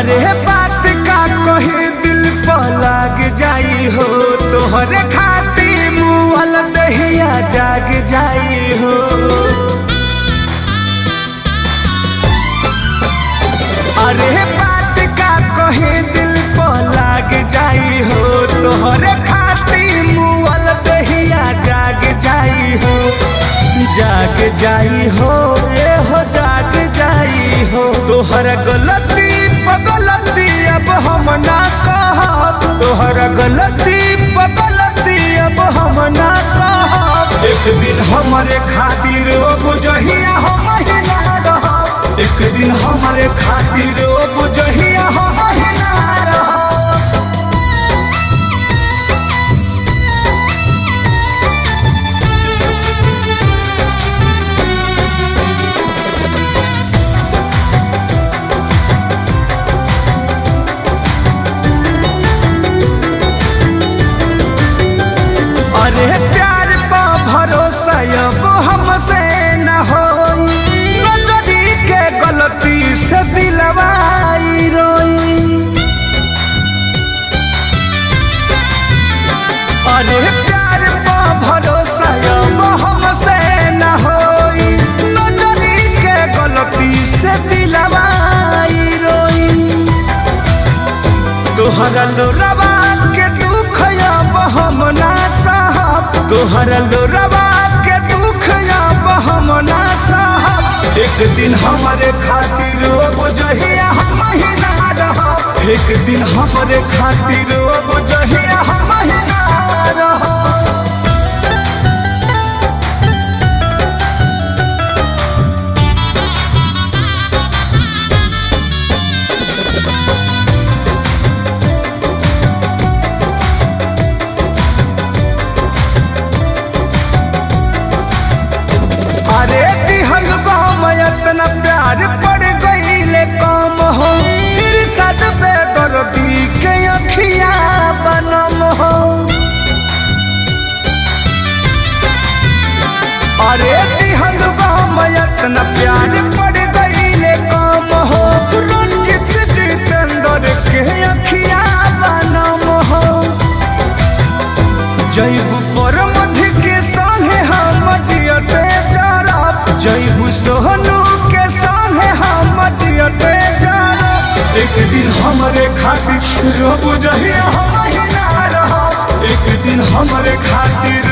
अरे बात का कही दिल पर लाग जाई हो, तोहरे खाती मुअल दहिया जाग जाई हो। अरे बात का कही दिल पर लाग जाई हो, तोहरे खाती मुअल दहिया जाग जाई हो। जाग जाई हो ये हो जाग जाई हो। तोहर गलती पगलती अब हम ना कहब, तोहर गलती पगलती अब हम ना कहब। एक दिन हमारे खातिर बुझहिया हम ही ना रहब, एक दिन हमारे खातिर बुझहिया हम ही ना रहब। अरे प्यार पा भरोसा अब हमसे न होई, नजरी के गलती से दिलवाई रोई। अरे प्यार पा भरोसा अब हमसे न होई, नजरी के गलती से दिलवाई रोई। तोहरा लोरवा के दुख अब हम ना सहब, तोहरा लोरवा के दुख अब हम ना सहब। एक दिन हमारे खातिर बुझहिया हम ही ना रहब, एक दिन हमारे खातिर बुझहिया हम ही ना रहब। अरे दिहल बाम इतना प्यार पड़ गईले कम हो, फिर सद पे दर्दी के अखिया बनम हो। अरे दिहल बाम इतना प्यार पड़ गईले कम हो, रंजित जितेंद्र के अखिया बनम हो। जैबू पर मध्य के संगे हम जियते जैबू सोहनू के संगे हम जियते जारब। एक दिन हमारे खातिर बुझहिया हम ही ना रहब, एक दिन हमारे खातिर